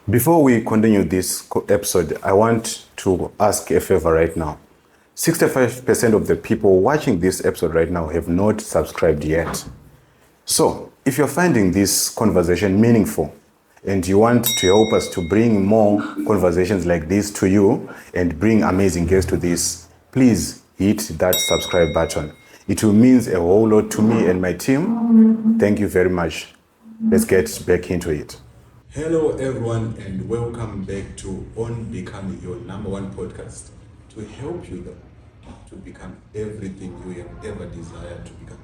Before we continue this episode, I want to ask a favor right now. 65% of the people watching this episode right now have not subscribed yet. So, if you're finding this conversation meaningful and you want to help us to bring more conversations like this to you and bring amazing guests to this, please hit that subscribe button. It will mean a whole lot to me and my team. Thank you very much. Let's get back into it. Hello, everyone, and welcome back to On Becoming, your number one podcast to help you to become everything you have ever desired to become.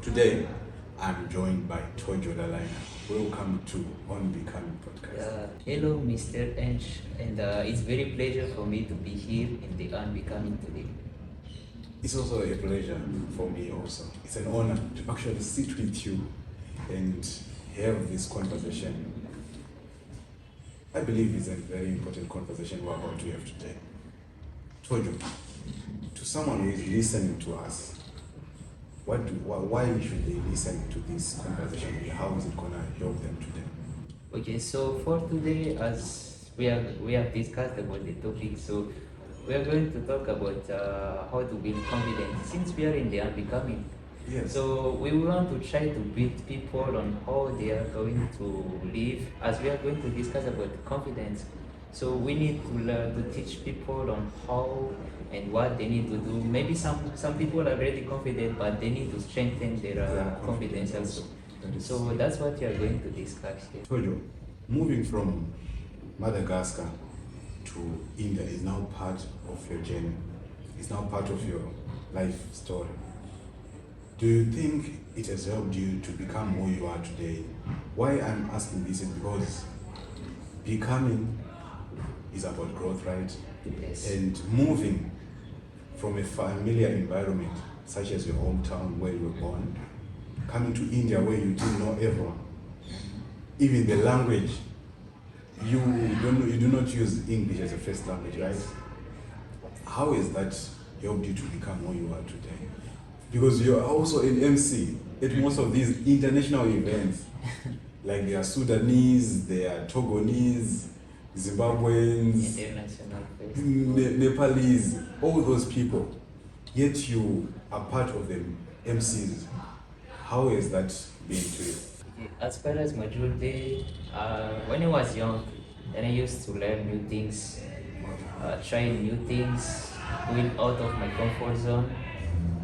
Today, I'm joined by Tojo, Lalaina. Welcome to On Becoming podcast. Hello, Mr. Hech, and it's very pleasure for me to be here in the Unbecoming today. It's also a pleasure for me also. It's an honor to actually sit with you and have this conversation. I believe it's a very important conversation we're about to have today. Tojo, to someone who is listening to us, why should they listen to this conversation? How is it going to help them today? Okay, so for today, as we have discussed about the topic, so we are going to talk about how to build confidence since we are in the Unbecoming. Yes. So we want to try to build people on how they are going to live, as we are going to discuss about confidence. So we need to learn to teach people on how and what they need to do. Maybe some people are already confident, but they need to strengthen their confidence also. So that's what we are going to discuss here. Tojo, moving from Madagascar to India is now part of your journey. It's now part of your life story. Do you think it has helped you to become who you are today? Why I'm asking this is because becoming is about growth, right? Yes. And moving from a familiar environment, such as your hometown where you were born, coming to India where you didn't know everyone, even the language, you do not use English as a first language, right? How has that helped you to become who you are today? Because you're also an MC at most of these international events. Like there are Sudanese, there are Togolese, Zimbabweans, International face. Nepalese, all those people. Yet you are part of the MCs. How has that been to you? As far as my journey, when I was young, then I used to learn new things, trying new things, going out of my comfort zone.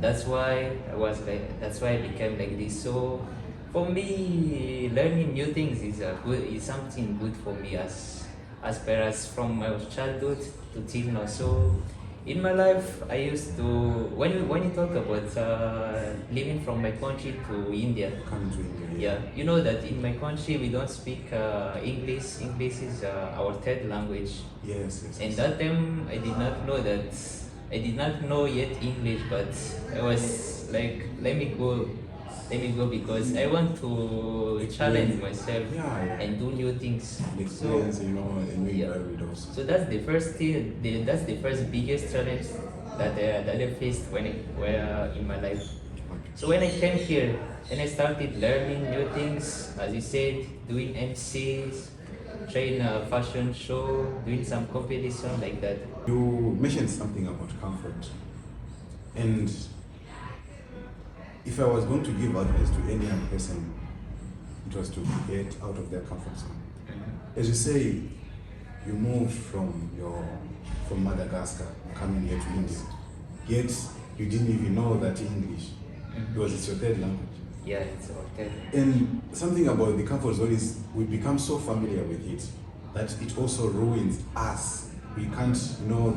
That's why I became like this. So for me, learning new things is something good for me as far as from my childhood to till now. So in my life, I used to when you talk about living from my country to India. Coming to India. Yeah, you know that in my country we don't speak English. English is our third language. Yes. And that time I did not know that. I did not know yet English, but I was like, let me go because I want to challenge myself and do new things. Experience, a new environment also. So that's the first thing. That's the first biggest challenge that I faced when I were in my life. So when I came here and I started learning new things, as you said, doing MCs, train a fashion show, doing some competition like that. You mentioned something about comfort. And if I was going to give advice to any young person, it was to get out of their comfort zone. As you say, you moved from Madagascar, coming here to India. Yet you didn't even know that English, because it's your third language. Yeah, it's our third. And something about the comfort zone is we become so familiar with it that it also ruins us. We can't,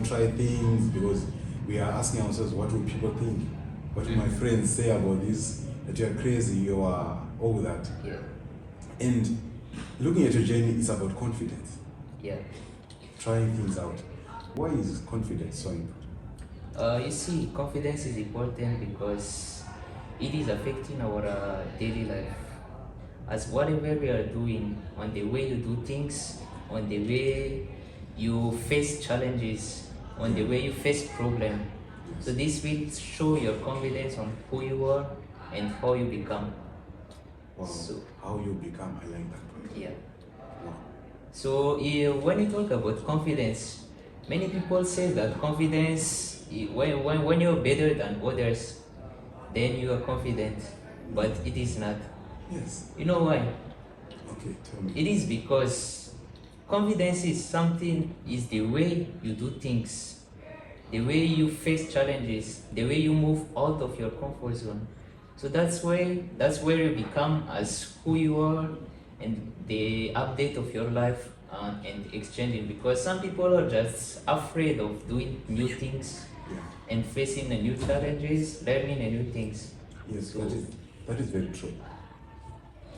try things because we are asking ourselves, what will people think? What will my friends say about this? That you are crazy, you are all that. Yeah. And looking at your journey is about confidence. Yeah. Trying things out. Why is confidence so important? You see, confidence is important because it is affecting our daily life. As whatever we are doing, on the way you do things, on the way you face challenges, on the way you face problems. So this will show your confidence on who you are and how you become. Wow. So How you become, I like that. yeah. Wow. So when you talk about confidence, many people say that confidence, when you're better than others, then you are confident, but it is not. Yes. You know why? Okay, tell me. It is because confidence is something, is the way you do things, the way you face challenges, the way you move out of your comfort zone. So that's where you become as who you are, and the update of your life, and exchanging, because some people are just afraid of doing new things Yeah. and facing the new challenges, learning the new things. Yes, So that is very true.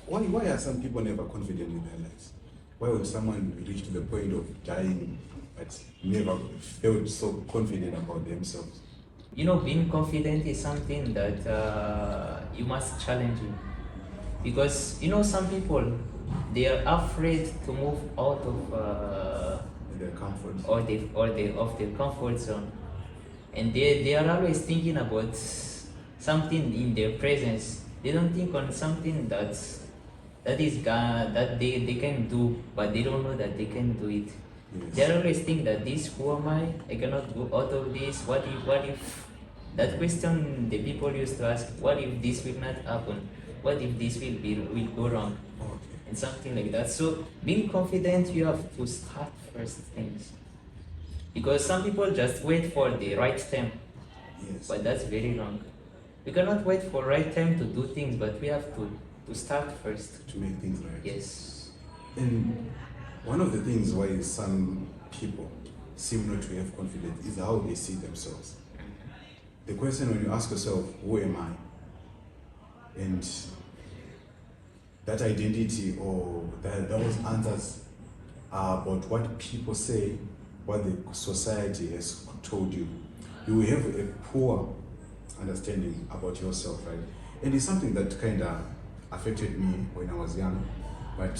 Why are some people never confident in their lives? Why would someone reach to the point of dying but never felt so confident about themselves? being confident is something that you must challenge in, because some people, they are afraid to move out of Their comfort. of their comfort zone, and they are always thinking about something in their presence. They don't think on something that they can do, but they don't know that they can do it. Yes. They always think that this, who am I cannot go out of this. What if that question the people used to ask, what if this will not happen, what if this will go wrong, Okay. and something like that. So being confident, you have to start first things, because some people just wait for the right time, Yes. but that's very wrong. We cannot wait for right time to do things, but we have to start first. To make things right. Yes. And one of the things why some people seem not to have confidence is how they see themselves. The question when you ask yourself, who am I? And that identity or those answers are about what people say, what the society has told you. You will have a poor understanding about yourself, right? And it's something that kind of affected me when I was young, but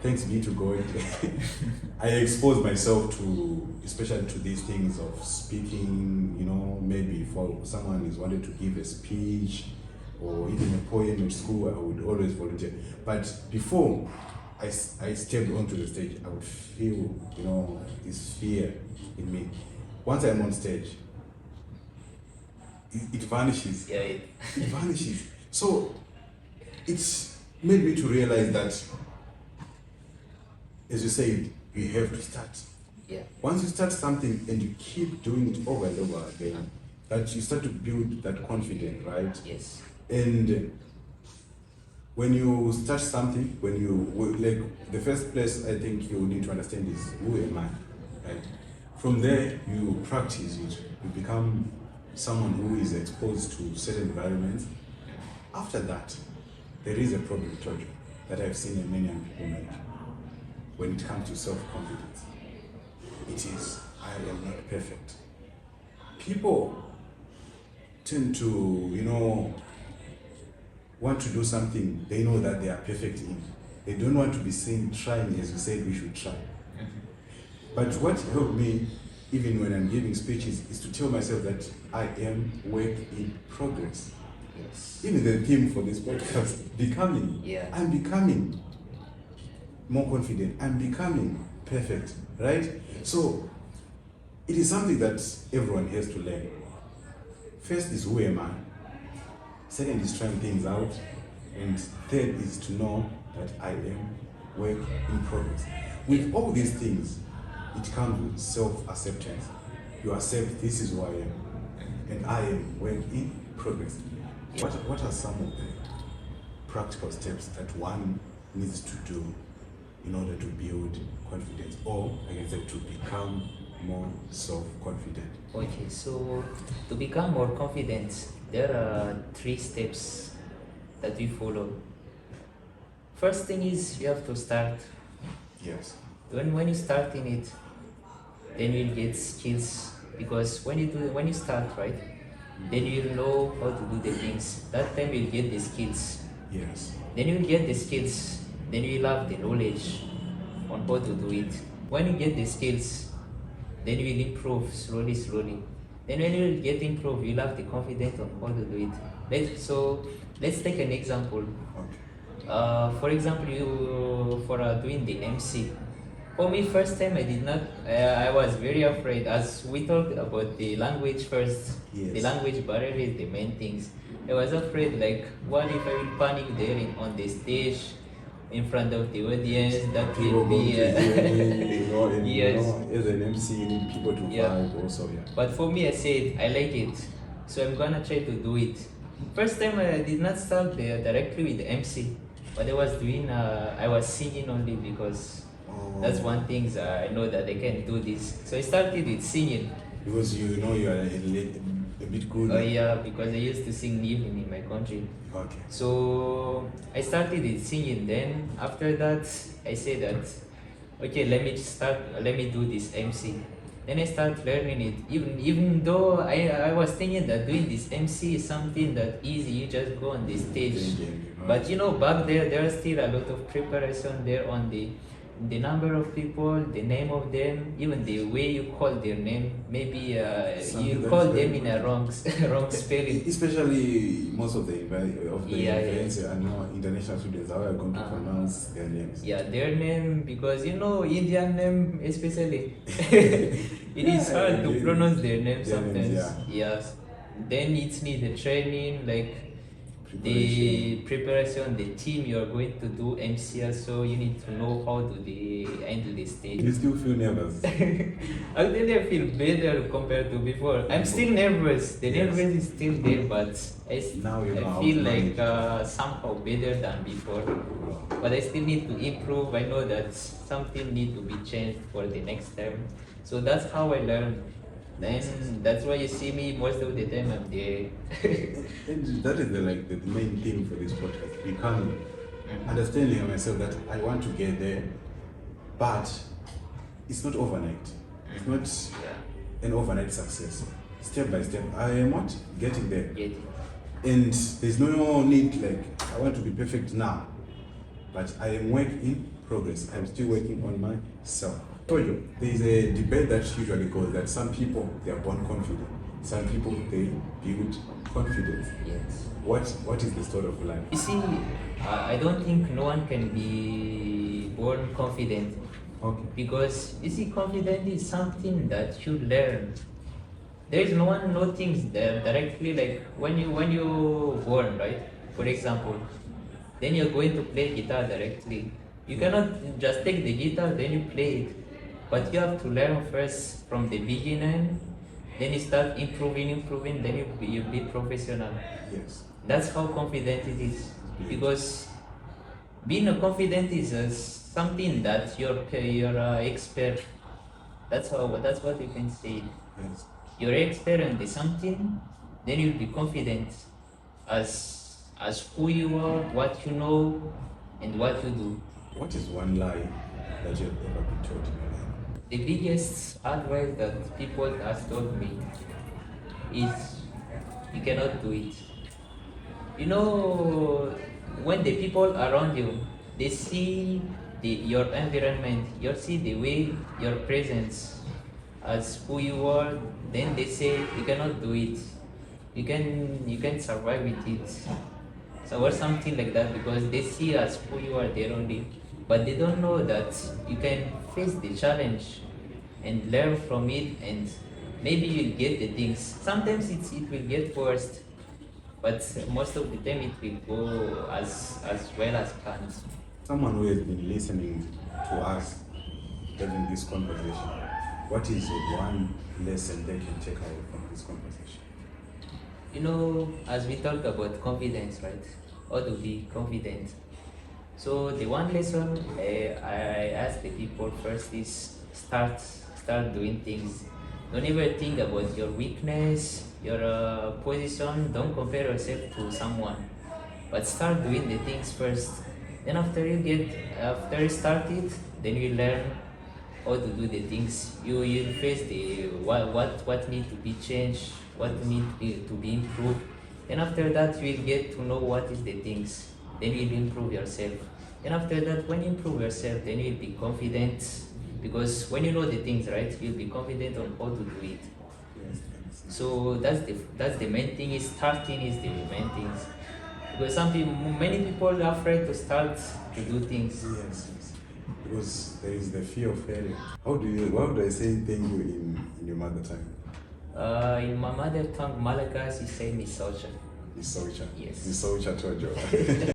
thanks be to God, I exposed myself to, especially to these things of speaking, maybe for someone who's wanted to give a speech or even a poem at school, I would always volunteer. But before I stepped onto the stage, I would feel, this fear in me. Once I'm on stage, it vanishes. Yeah. It vanishes. So it's made me to realize that, as you said, you have to start. Yeah. Once you start something and you keep doing it over and over again, that you start to build that confidence, right? Yes. And when you start something, like the first place I think you need to understand is, who am I? Right? From there, you practice it. You become someone who is exposed to certain environments. After that, there is a problem, Tojo, that I've seen in many young people make. When it comes to self-confidence, it is, I am not perfect. People tend to, want to do something they know that they are perfect in. They don't want to be seen trying, as you said we should try. But what helped me, even when I'm giving speeches, is to tell myself that I am work in progress. Yes. Even the theme for this podcast, becoming. Yeah. I'm becoming more confident. I'm becoming perfect, right? So it is something that everyone has to learn. First is, who am I? Second is trying things out. And third is to know that I am work in progress. With all these things, it comes with self-acceptance. You accept, this is who I am, and I am work in progress. What are some of the practical steps that one needs to do in order to build confidence, or I can say to become more self-confident? Okay, so to become more confident, there are 3 steps that we follow. First thing is, you have to start. Yes. When you start in it, then you'll get skills, because when you start, right, then you'll know how to do the things. That time you'll get the skills. Yes. Then you'll get the skills, then you'll have the knowledge on how to do it. When you get the skills, then you will improve slowly. Then when you get improved, you'll have the confidence on how to do it. Let's take an example. Okay. For example, you for doing the MC, For me, first time I did not. I was very afraid. As we talked about the language first, Yes. the language barrier is the main things. I was afraid, like, what if I will panic there on the stage, in front of the audience? That People will going be. to hear me, and Yes. as an MC, you need people to Yeah. vibe also, yeah. But for me, I said I like it, so I'm gonna try to do it. First time I did not start there directly with the MC, but I was doing. I was singing only because that's one thing I know that I can do this. So I started with singing. Because you know you are a bit good. Oh yeah, because I used to sing even in my country. Okay. So I started with singing. Then after that, I said that, okay, let me do this MC. Then I start learning it. Even though I was thinking that doing this MC is something that easy, you just go on the stage. But back there are still a lot of preparation there on the number of people, the name of them, even the way you call their name. Maybe you call them in a wrong spelling. Especially most of the events Yeah. and international students, how are going to pronounce their names? Yeah, their name, because Indian name especially, it is hard to pronounce their name sometimes. Yes. Then it's needed training, like the preparation, the team you are going to do MCL, so you need to know how to handle the stage. You still feel nervous? Actually, I feel better compared to before. I'm still nervous. The nervous is still there, but Now you know I how feel to like manage. somehow better than before. But I still need to improve. I know that something need to be changed for the next time. So that's how I learn. Then that's why you see me most of the time I'm there. And that is the main theme for this podcast, becoming, understanding myself that I want to get there, but it's not overnight. It's not an overnight success. Step by step, I am not getting there. And there's no need, I want to be perfect now, but I am work in progress. I'm still working on myself. Tojo, there is a debate that usually goes that some people, they are born confident. Some people, they build confidence. Yes. What is the story of life? You see, I don't think no one can be born confident. Okay. Because you see, confidence is something that you learn. There is no one know things there directly, like when you born, right? For example, then you're going to play guitar directly. You cannot just take the guitar then you play it, but you have to learn first from the beginning. Then you start improving. Then you be professional. Yes. That's how confident it is. Because being a confident is something that you're expert. That's what you can say. Yes. You're expert in something, then you'll be confident as who you are, what you know, and what you do. What is one lie that you have ever been taught in your life? The biggest advice that people have told me is you cannot do it. When the people around you, they see your environment, you see the way your presence as who you are, then they say you cannot do it. You can survive with it. So or something like that, because they see as who you are there only, but they don't know that you can face the challenge and learn from it, and maybe you'll get the things. Sometimes it will get worse, but most of the time it will go as well as planned. Someone who has been listening to us having this conversation, what is one lesson they can take away from this conversation? As we talk about confidence, right? How to be confident. So the one lesson I ask the people first is start doing things. Don't ever think about your weakness, your position. Don't compare yourself to someone, but start doing the things first. Then after you start it, then you learn how to do the things. You face the what need to be changed, what need to be improved. Then after that, you will get to know what is the things. Then you will improve yourself. Then after that, when you improve yourself, then you'll be confident. Because when you know the things, right, you'll be confident on how to do it. So that's the main thing. Is starting is the main things. Because many people are afraid to start to do things. Yes. Because there is the fear of failure. How do I say thank you in your mother tongue? In my mother tongue, Malagasy, say Misocha. Misocha. Yes. Misocha Tojo.